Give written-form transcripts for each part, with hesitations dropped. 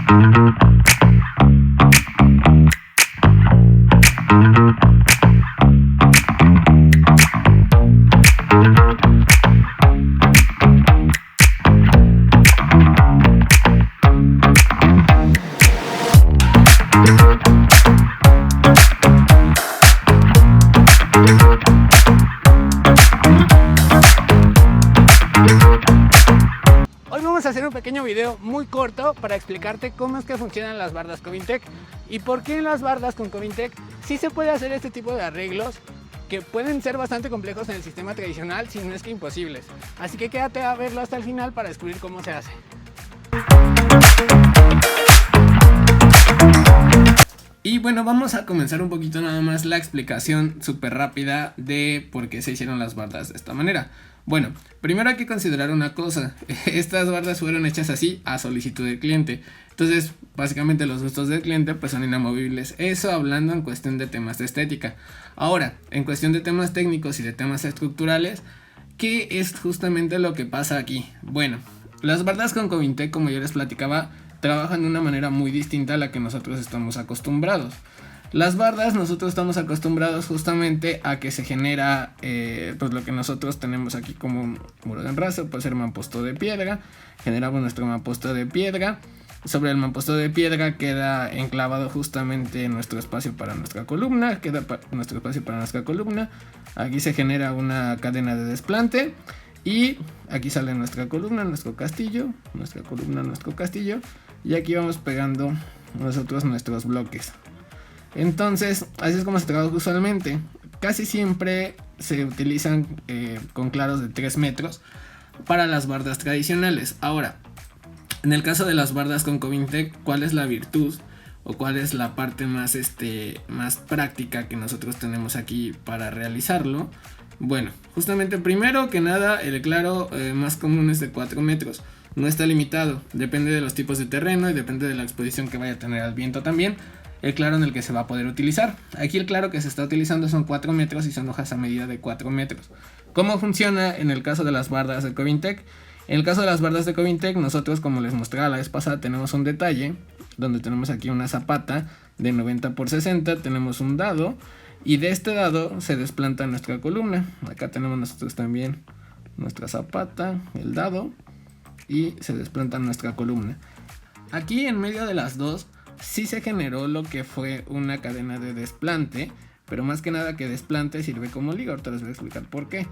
A hacer un pequeño video muy corto para explicarte cómo es que funcionan las bardas Covintec y por qué en las bardas con Covintec sí se puede hacer este tipo de arreglos que pueden ser bastante complejos en el sistema tradicional, si no es que imposibles. Así que quédate a verlo hasta el final para descubrir cómo se hace. Y bueno, vamos a comenzar un poquito nada más la explicación súper rápida de por qué se hicieron las bardas de esta manera. Bueno, primero hay que considerar una cosa, estas bardas fueron hechas así a solicitud del cliente, entonces básicamente los gustos del cliente pues son inamovibles, eso hablando en cuestión de temas de estética. Ahora, en cuestión de temas técnicos y de temas estructurales, ¿qué es justamente lo que pasa aquí? Bueno, las bardas con Covintec, como yo les platicaba, trabajan de una manera muy distinta a la que nosotros estamos acostumbrados. Las bardas nosotros estamos acostumbrados justamente a que se genera pues lo que nosotros tenemos aquí como un muro de enrace, puede ser mamposto de piedra, generamos nuestro mamposto de piedra, sobre el mamposto de piedra queda enclavado justamente nuestro espacio para nuestra columna, aquí se genera una cadena de desplante y aquí sale nuestra columna, nuestro castillo, nuestra columna, nuestro castillo y aquí vamos pegando nosotros nuestros bloques. Entonces, así es como se trabaja usualmente. Casi siempre se utilizan con claros de 3 metros para las bardas tradicionales. Ahora, en el caso de las bardas con Covintec, ¿cuál es la virtud o cuál es la parte más práctica que nosotros tenemos aquí para realizarlo? Bueno, justamente primero que nada, el claro más común es de 4 metros. No está limitado, depende de los tipos de terreno y depende de la exposición que vaya a tener al viento también. El claro en el que se va a poder utilizar. Aquí el claro que se está utilizando son 4 metros y son hojas a medida de 4 metros. ¿Cómo funciona en el caso de las bardas de Covintec? En el caso de las bardas de Covintec, nosotros, como les mostraba la vez pasada, tenemos un detalle donde tenemos aquí una zapata de 90 por 60, tenemos un dado y de este dado se desplanta nuestra columna. Acá tenemos nosotros también nuestra zapata, el dado y se desplanta nuestra columna. Aquí en medio de las dos sí se generó lo que fue una cadena de desplante, pero más que nada que desplante sirve como liga. Ahorita les voy a explicar por qué.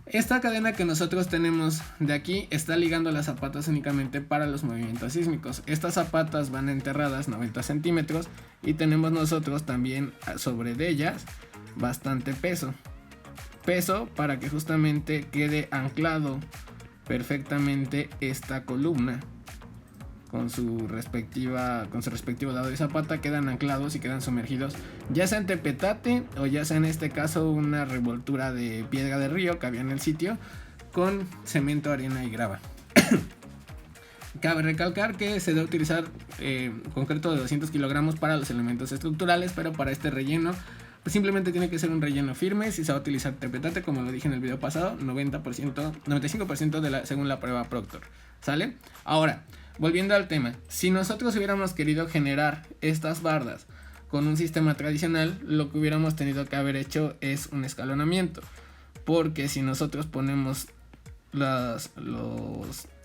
Esta cadena que nosotros tenemos de aquí está ligando las zapatas únicamente para los movimientos sísmicos. Estas zapatas van enterradas 90 centímetros y tenemos nosotros también sobre de ellas bastante peso para que justamente quede anclado perfectamente esta columna con su respectivo dado de zapata, quedan anclados y quedan sumergidos, ya sea en tepetate o ya sea en este caso una revoltura de piedra de río que había en el sitio con cemento, arena y grava. Cabe recalcar que se debe utilizar concreto de 200 kilogramos para los elementos estructurales, pero para este relleno pues simplemente tiene que ser un relleno firme. Si se va a utilizar tepetate, como lo dije en el video pasado, 95% según la prueba Proctor, ¿sale? Ahora, volviendo al tema, si nosotros hubiéramos querido generar estas bardas con un sistema tradicional, lo que hubiéramos tenido que haber hecho es un escalonamiento, porque si nosotros ponemos los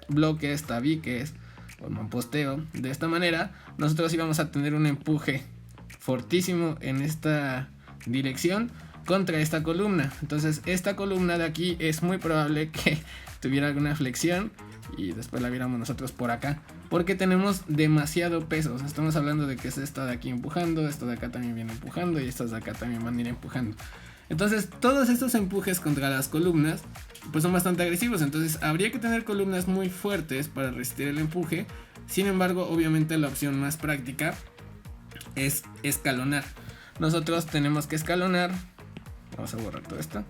bloques, tabiques o mamposteo de esta manera, nosotros íbamos a tener un empuje fortísimo en esta dirección contra esta columna. Entonces esta columna de aquí es muy probable que tuviera alguna flexión y después la viéramos nosotros por acá, porque tenemos demasiado peso. O sea, estamos hablando de que es esta de aquí empujando, esta de acá también viene empujando y estas de acá también van a ir empujando. Entonces todos estos empujes contra las columnas pues son bastante agresivos. Entonces habría que tener columnas muy fuertes para resistir el empuje. Sin embargo, obviamente la opción más práctica es escalonar. Nosotros tenemos que escalonar. Vamos a borrar todo esto.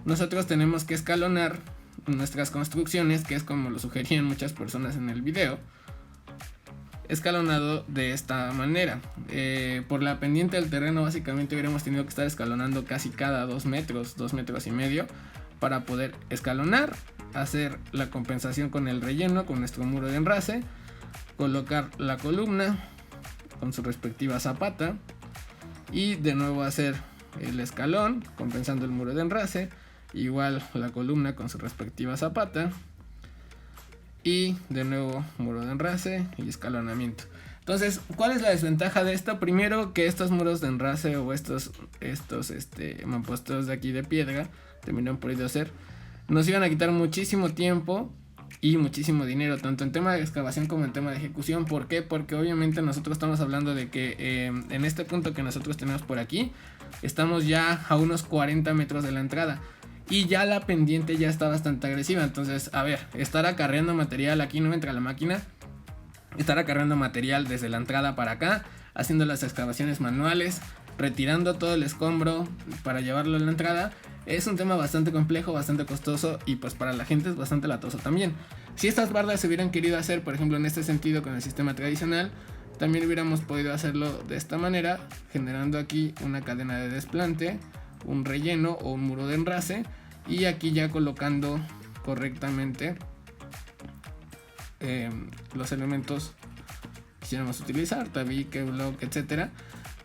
Nosotros tenemos que escalonar nuestras construcciones, que es como lo sugerían muchas personas en el video, escalonado de esta manera. Por la pendiente del terreno básicamente hubiéramos tenido que estar escalonando casi cada 2 metros y medio para poder escalonar, hacer la compensación con el relleno, con nuestro muro de enrace, colocar la columna con su respectiva zapata y de nuevo hacer el escalón compensando el muro de enrase, igual la columna con su respectiva zapata y de nuevo muro de enrase y escalonamiento. Entonces, ¿cuál es la desventaja de esto? Primero, que estos muros de enrase o estos mamposteros de aquí de piedra, también han podido ser, nos iban a quitar muchísimo tiempo y muchísimo dinero, tanto en tema de excavación como en tema de ejecución. ¿Por qué? Porque obviamente nosotros estamos hablando de que en este punto que nosotros tenemos por aquí, estamos ya a unos 40 metros de la entrada. Y ya la pendiente ya está bastante agresiva. Entonces, a ver, estar acarreando material, aquí no entra la máquina. Estar acarreando material desde la entrada para acá, haciendo las excavaciones manuales, retirando todo el escombro para llevarlo a la entrada, es un tema bastante complejo, bastante costoso y pues para la gente es bastante latoso también. Si estas bardas se hubieran querido hacer, por ejemplo, en este sentido con el sistema tradicional, también hubiéramos podido hacerlo de esta manera, generando aquí una cadena de desplante, un relleno o un muro de enrase, y aquí ya colocando correctamente los elementos que quisiéramos utilizar, tabique, bloque, etcétera,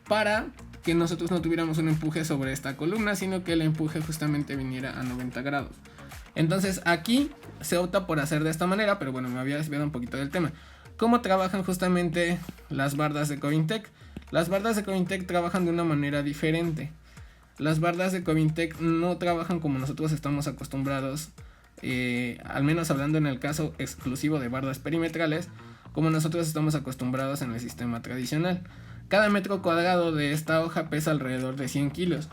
para que nosotros no tuviéramos un empuje sobre esta columna, sino que el empuje justamente viniera a 90 grados. Entonces aquí se opta por hacer de esta manera, pero bueno, me había desviado un poquito del tema. ¿Cómo trabajan justamente las bardas de Covintec? Las bardas de Covintec trabajan de una manera diferente. Las bardas de Covintec no trabajan como nosotros estamos acostumbrados, al menos hablando en el caso exclusivo de bardas perimetrales, como nosotros estamos acostumbrados en el sistema tradicional. Cada metro cuadrado de esta hoja pesa alrededor de 100 kilos,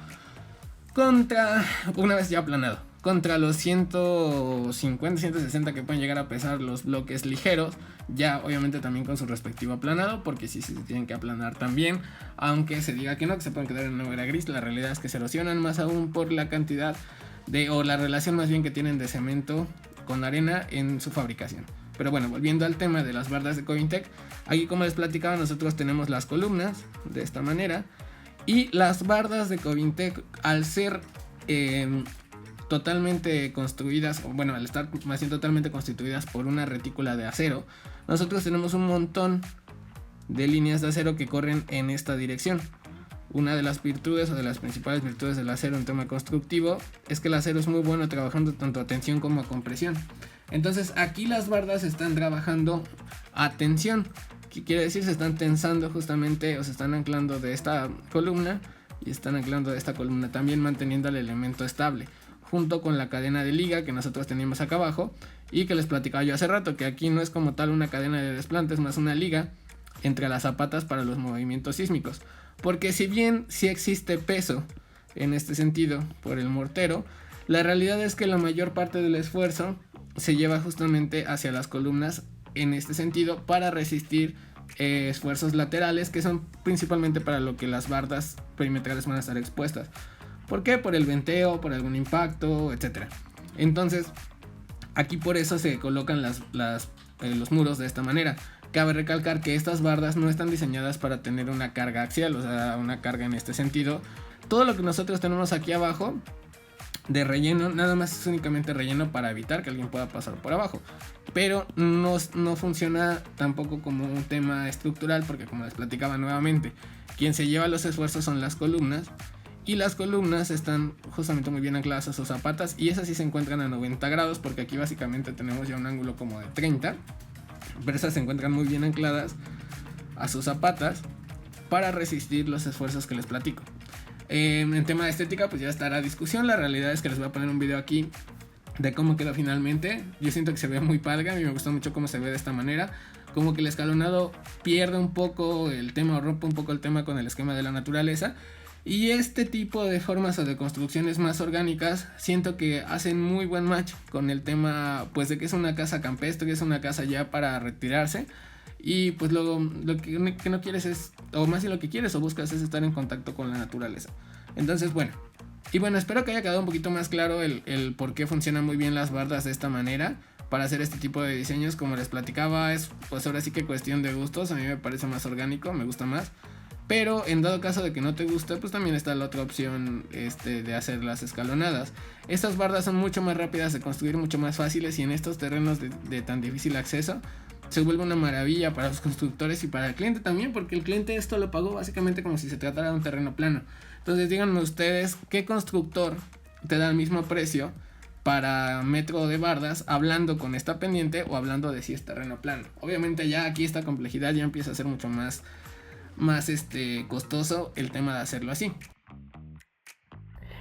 una vez ya aplanado, contra los 150, 160 que pueden llegar a pesar los bloques ligeros, ya obviamente también con su respectivo aplanado, porque sí se tienen que aplanar también, aunque se diga que no, que se pueden quedar en una era gris, la realidad es que se erosionan más aún por la cantidad o la relación más bien que tienen de cemento con arena en su fabricación. Pero bueno, volviendo al tema de las bardas de Covintec, aquí como les platicaba, nosotros tenemos las columnas de esta manera, y las bardas de Covintec, al ser totalmente construidas, o bueno, al estar más bien totalmente constituidas por una retícula de acero, nosotros tenemos un montón de líneas de acero que corren en esta dirección. Una de las virtudes o de las principales virtudes del acero en tema constructivo es que el acero es muy bueno trabajando tanto a tensión como a compresión. Entonces aquí las bardas están trabajando a tensión, que quiere decir se están tensando justamente o se están anclando de esta columna y están anclando de esta columna también, manteniendo el elemento estable, junto con la cadena de liga que nosotros teníamos acá abajo y que les platicaba yo hace rato, que aquí no es como tal una cadena de desplante, es más una liga entre las zapatas para los movimientos sísmicos. Porque si bien sí existe peso en este sentido por el mortero, la realidad es que la mayor parte del esfuerzo se lleva justamente hacia las columnas en este sentido para resistir esfuerzos laterales, que son principalmente para lo que las bardas perimetrales van a estar expuestas. ¿Por qué? Por el venteo, por algún impacto, etc. Entonces aquí por eso se colocan los muros de esta manera. Cabe recalcar que estas bardas no están diseñadas para tener una carga axial, o sea, una carga en este sentido. Todo lo que nosotros tenemos aquí abajo de relleno, nada más es únicamente relleno para evitar que alguien pueda pasar por abajo. Pero no funciona tampoco como un tema estructural, porque como les platicaba nuevamente, quien se lleva los esfuerzos son las columnas. Y las columnas están justamente muy bien ancladas a sus zapatas, y esas sí se encuentran a 90 grados, porque aquí básicamente tenemos ya un ángulo como de 30. Pero esas se encuentran muy bien ancladas a sus zapatas para resistir los esfuerzos que les platico. En tema de estética pues ya estará discusión. La realidad es que les voy a poner un video aquí de cómo quedó finalmente. Yo siento que se ve muy padre, a mí me gusta mucho cómo se ve de esta manera. Como que el escalonado pierde un poco el tema o rompe un poco el tema con el esquema de la naturaleza. Y este tipo de formas o de construcciones más orgánicas siento que hacen muy buen match con el tema pues de que es una casa campestre, es una casa ya para retirarse. Y pues luego lo que no quieres es, o más bien lo que quieres o buscas es estar en contacto con la naturaleza. Entonces bueno, y bueno, espero que haya quedado un poquito más claro el por qué funcionan muy bien las bardas de esta manera para hacer este tipo de diseños. Como les platicaba, es pues ahora sí que cuestión de gustos, a mí me parece más orgánico, me gusta más. Pero en dado caso de que no te guste, pues también está la otra opción de hacer las escalonadas. Estas bardas son mucho más rápidas de construir, mucho más fáciles, y en estos terrenos de tan difícil acceso se vuelve una maravilla para los constructores y para el cliente también, porque el cliente esto lo pagó básicamente como si se tratara de un terreno plano. Entonces díganme ustedes qué constructor te da el mismo precio para metro de bardas hablando con esta pendiente o hablando de si es terreno plano. Obviamente ya aquí esta complejidad ya empieza a ser mucho más costoso el tema de hacerlo así.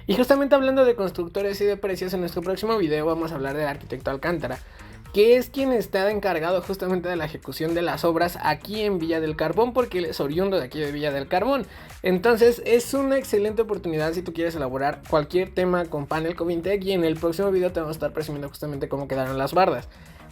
Y justamente hablando de constructores y de precios, en nuestro próximo video vamos a hablar del arquitecto Alcántara, que es quien está encargado justamente de la ejecución de las obras aquí en Villa del Carbón, porque él es oriundo de aquí de Villa del Carbón. Entonces es una excelente oportunidad si tú quieres elaborar cualquier tema con panel Covintec, y en el próximo video te vamos a estar presumiendo justamente cómo quedaron las bardas.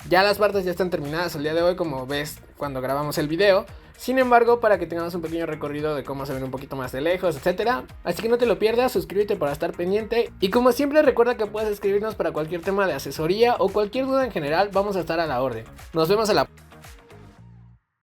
Ya las bardas ya están terminadas el día de hoy, como ves cuando grabamos el video. Sin embargo, para que tengamos un pequeño recorrido de cómo se ven un poquito más de lejos, etcétera. Así que no te lo pierdas, suscríbete para estar pendiente. Y como siempre, recuerda que puedes escribirnos para cualquier tema de asesoría o cualquier duda en general, vamos a estar a la orden. Nos vemos a la